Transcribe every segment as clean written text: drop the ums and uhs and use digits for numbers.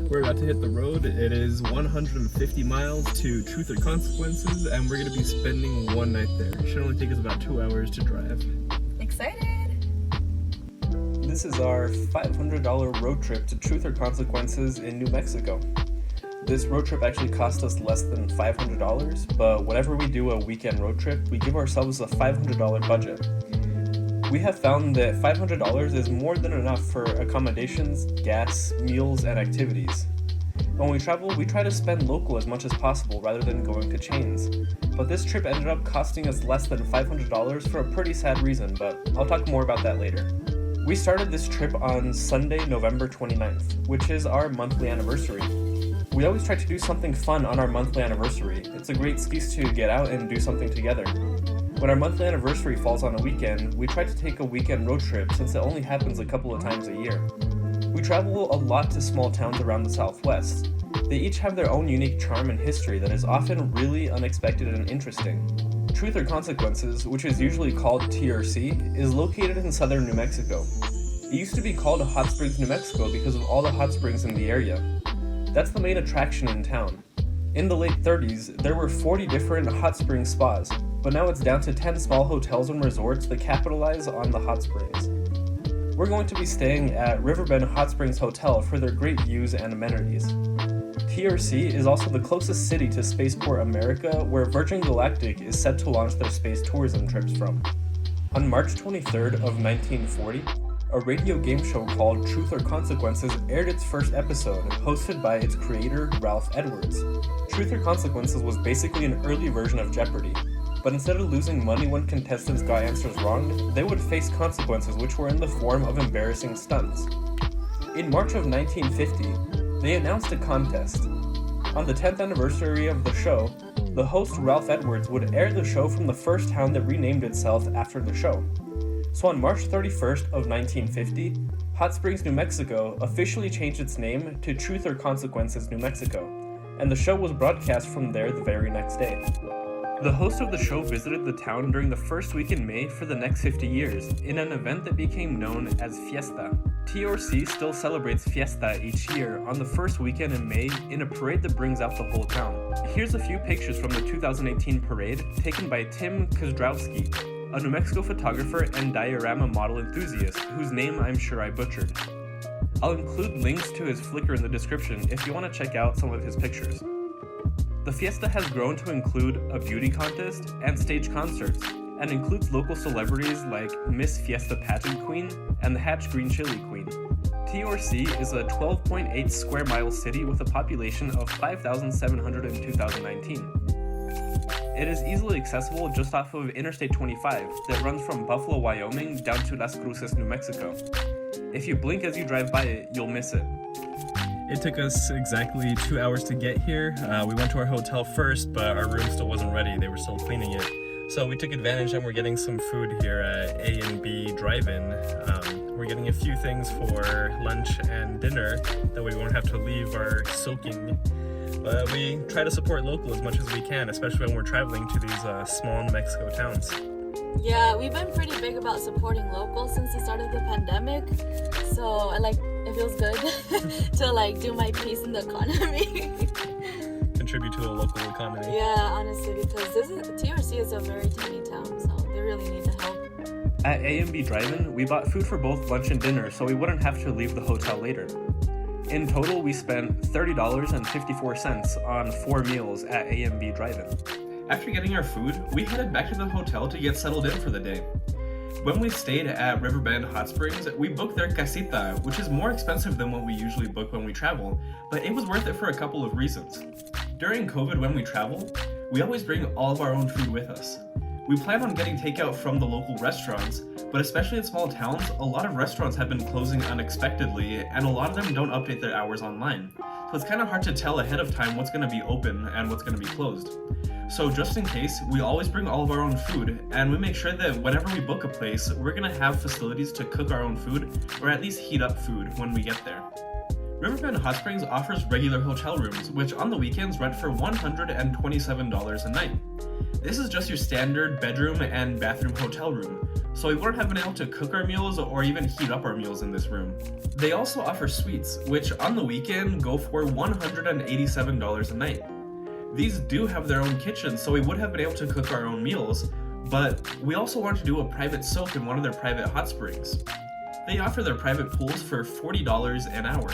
We're about to hit the road. It is 150 miles to Truth or Consequences, and we're going to be spending one night there. It should only take us about 2 hours to drive. Excited! This is our $500 road trip to Truth or Consequences in New Mexico. This road trip actually cost us less than $500, but whenever we do a weekend road trip, we give ourselves a $500 budget. We have found that $500 is more than enough for accommodations, gas, meals, and activities. When we travel, we try to spend local as much as possible rather than going to chains. But this trip ended up costing us less than $500 for a pretty sad reason, but I'll talk more about that later. We started this trip on Sunday, November 29th, which is our monthly anniversary. We always try to do something fun on our monthly anniversary. It's a great excuse to get out and do something together. When our monthly anniversary falls on a weekend, we try to take a weekend road trip since it only happens a couple of times a year. We travel a lot to small towns around the Southwest. They each have their own unique charm and history that is often really unexpected and interesting. Truth or Consequences, which is usually called TRC, is located in southern New Mexico. It used to be called Hot Springs, New Mexico because of all the hot springs in the area. That's the main attraction in town. In the late 30s, there were 40 different hot spring spas, but now it's down to 10 small hotels and resorts that capitalize on the hot springs. We're going to be staying at Riverbend Hot Springs Hotel for their great views and amenities. TRC is also the closest city to Spaceport America, where Virgin Galactic is set to launch their space tourism trips from. On March 23rd of 1940, a radio game show called Truth or Consequences aired its first episode, hosted by its creator, Ralph Edwards. Truth or Consequences was basically an early version of Jeopardy! But instead of losing money when contestants got answers wrong, they would face consequences which were in the form of embarrassing stunts. In March of 1950, they announced a contest. On the 10th anniversary of the show, the host Ralph Edwards would air the show from the first town that renamed itself after the show. So on March 31st of 1950, Hot Springs, New Mexico officially changed its name to Truth or Consequences, New Mexico, and the show was broadcast from there the very next day. The host of the show visited the town during the first week in May for the next 50 years, in an event that became known as Fiesta. TRC still celebrates Fiesta each year on the first weekend in May in a parade that brings out the whole town. Here's a few pictures from the 2018 parade taken by Tim Kozdrawski, a New Mexico photographer and diorama model enthusiast whose name I'm sure I butchered. I'll include links to his Flickr in the description if you want to check out some of his pictures. The Fiesta has grown to include a beauty contest and stage concerts, and includes local celebrities like Miss Fiesta Pageant Queen and the Hatch Green Chili Queen. TRC is a 12.8 square mile city with a population of 5,700 in 2019. It is easily accessible just off of Interstate 25 that runs from Buffalo, Wyoming down to Las Cruces, New Mexico. If you blink as you drive by it, you'll miss it. It took us exactly 2 hours to get here. We went to our hotel first, but our room still wasn't ready. They were still cleaning it. So we took advantage and we're getting some food here at A&B Drive-In. We're getting a few things for lunch and dinner, that way we won't have to leave our soaking. But we try to support local as much as we can, especially when we're traveling to these small New Mexico towns. Yeah, we've been pretty big about supporting local since the start of the pandemic. So it feels good to do my piece in the economy. Contribute to the local economy. Yeah, honestly, because TRC is a very tiny town, so they really need the help. At A&B Drive-In, we bought food for both lunch and dinner so we wouldn't have to leave the hotel later. In total, we spent $30.54 on 4 meals at A&B Drive-In. After getting our food, we headed back to the hotel to get settled in for the day. When we stayed at Riverbend Hot Springs, we booked their casita, which is more expensive than what we usually book when we travel, but it was worth it for a couple of reasons. During COVID, when we travel, we always bring all of our own food with us. We plan on getting takeout from the local restaurants, but especially in small towns, a lot of restaurants have been closing unexpectedly, and a lot of them don't update their hours online. So it's kind of hard to tell ahead of time what's going to be open and what's going to be closed. So just in case, we always bring all of our own food, and we make sure that whenever we book a place, we're going to have facilities to cook our own food, or at least heat up food when we get there. Riverbend Hot Springs offers regular hotel rooms, which on the weekends rent for $127 a night. This is just your standard bedroom and bathroom hotel room, so we wouldn't have been able to cook our meals or even heat up our meals in this room. They also offer suites, which on the weekend go for $187 a night. These do have their own kitchen, so we would have been able to cook our own meals, but we also wanted to do a private soak in one of their private hot springs. They offer their private pools for $40 an hour.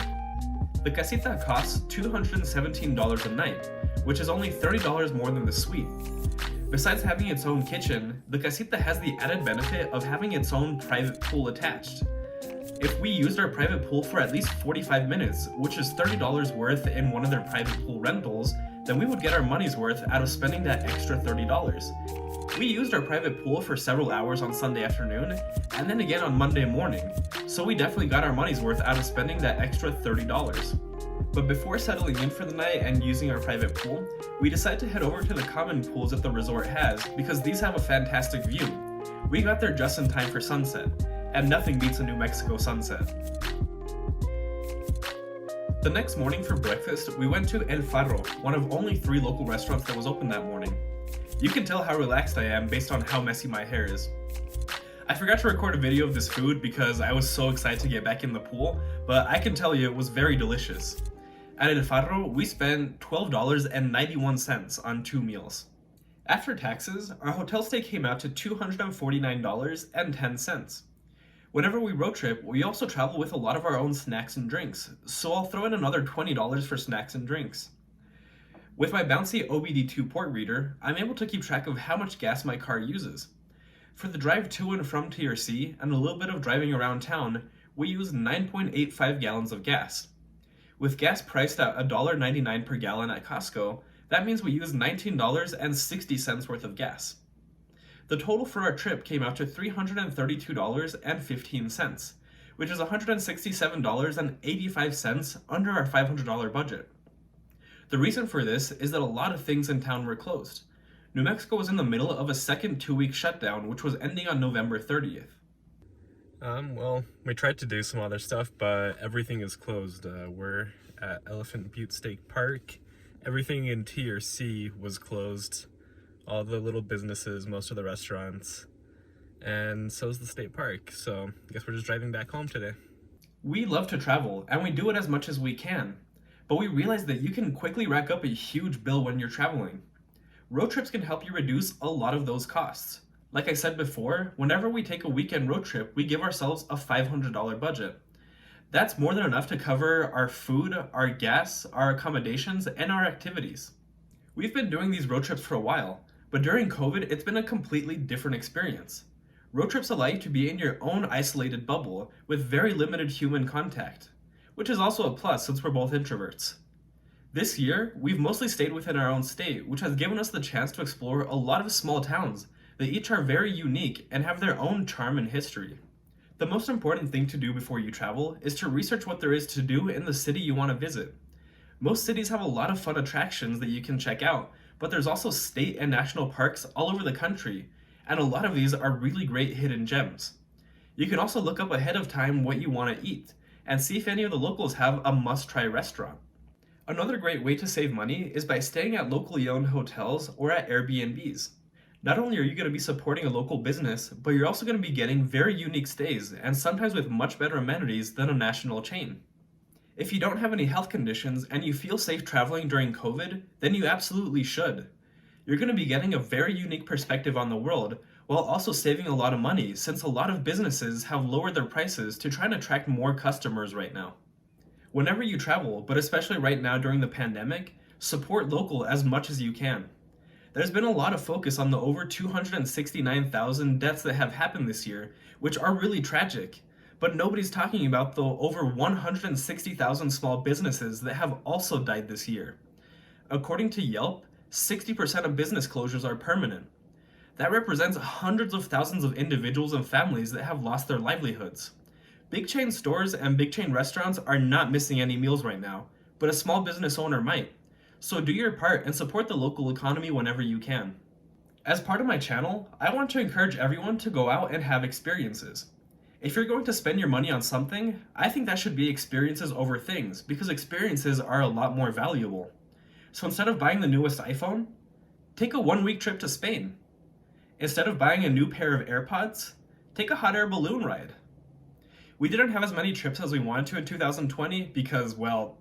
The casita costs $217 a night, which is only $30 more than the suite. Besides having its own kitchen, the casita has the added benefit of having its own private pool attached. If we used our private pool for at least 45 minutes, which is $30 worth in one of their private pool rentals, then we would get our money's worth out of spending that extra $30. We used our private pool for several hours on Sunday afternoon, and then again on Monday morning, so we definitely got our money's worth out of spending that extra $30. But before settling in for the night and using our private pool, we decided to head over to the common pools that the resort has, because these have a fantastic view. We got there just in time for sunset, and nothing beats a New Mexico sunset. The next morning for breakfast, we went to El Farro, one of only 3 local restaurants that was open that morning. You can tell how relaxed I am based on how messy my hair is. I forgot to record a video of this food because I was so excited to get back in the pool, but I can tell you it was very delicious. At El Farro, we spent $12.91 on 2 meals. After taxes, our hotel stay came out to $249.10. Whenever we road trip, we also travel with a lot of our own snacks and drinks, so I'll throw in another $20 for snacks and drinks. With my bouncy OBD2 port reader, I'm able to keep track of how much gas my car uses. For the drive to and from TRC and a little bit of driving around town, we use 9.85 gallons of gas. With gas priced at $1.99 per gallon at Costco, that means we use $19.60 worth of gas. The total for our trip came out to $332.15, which is $167.85 under our $500 budget. The reason for this is that a lot of things in town were closed. New Mexico was in the middle of a second 2-week shutdown, which was ending on November 30th. Well, we tried to do some other stuff, but everything is closed. We're at Elephant Butte State Park. Everything in TRC was closed. All the little businesses, most of the restaurants, and so is the state park. So I guess we're just driving back home today. We love to travel, and we do it as much as we can, but we realize that you can quickly rack up a huge bill when you're traveling. Road trips can help you reduce a lot of those costs. Like I said before, whenever we take a weekend road trip, we give ourselves a $500 budget. That's more than enough to cover our food, our gas, our accommodations, and our activities. We've been doing these road trips for a while, but during COVID, it's been a completely different experience. Road trips allow you to be in your own isolated bubble with very limited human contact, which is also a plus since we're both introverts. This year, we've mostly stayed within our own state, which has given us the chance to explore a lot of small towns that each are very unique and have their own charm and history. The most important thing to do before you travel is to research what there is to do in the city you want to visit. Most cities have a lot of fun attractions that you can check out, but there's also state and national parks all over the country, and a lot of these are really great hidden gems. You can also look up ahead of time what you want to eat, and see if any of the locals have a must-try restaurant. Another great way to save money is by staying at locally owned hotels or at Airbnbs. Not only are you going to be supporting a local business, but you're also going to be getting very unique stays, and sometimes with much better amenities than a national chain. If you don't have any health conditions and you feel safe traveling during COVID, then you absolutely should. You're going to be getting a very unique perspective on the world, while also saving a lot of money since a lot of businesses have lowered their prices to try and attract more customers right now. Whenever you travel, but especially right now during the pandemic, support local as much as you can. There's been a lot of focus on the over 269,000 deaths that have happened this year, which are really tragic. But nobody's talking about the over 160,000 small businesses that have also died this year. According to Yelp, 60% of business closures are permanent. That represents hundreds of thousands of individuals and families that have lost their livelihoods. Big chain stores and big chain restaurants are not missing any meals right now, but a small business owner might. So do your part and support the local economy whenever you can. As part of my channel, I want to encourage everyone to go out and have experiences. If you're going to spend your money on something, I think that should be experiences over things, because experiences are a lot more valuable. So instead of buying the newest iPhone, take a 1-week trip to Spain. Instead of buying a new pair of AirPods, take a hot air balloon ride. We didn't have as many trips as we wanted to in 2020 because, well,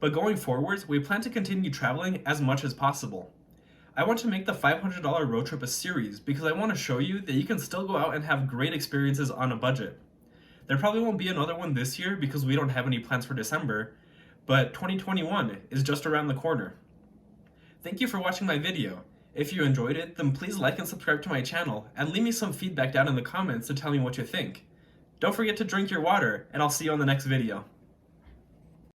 but going forwards, we plan to continue traveling as much as possible. I want to make the $500 road trip a series because I want to show you that you can still go out and have great experiences on a budget. There probably won't be another one this year because we don't have any plans for December, but 2021 is just around the corner. Thank you for watching my video. If you enjoyed it, then please like and subscribe to my channel and leave me some feedback down in the comments to tell me what you think. Don't forget to drink your water, and I'll see you on the next video.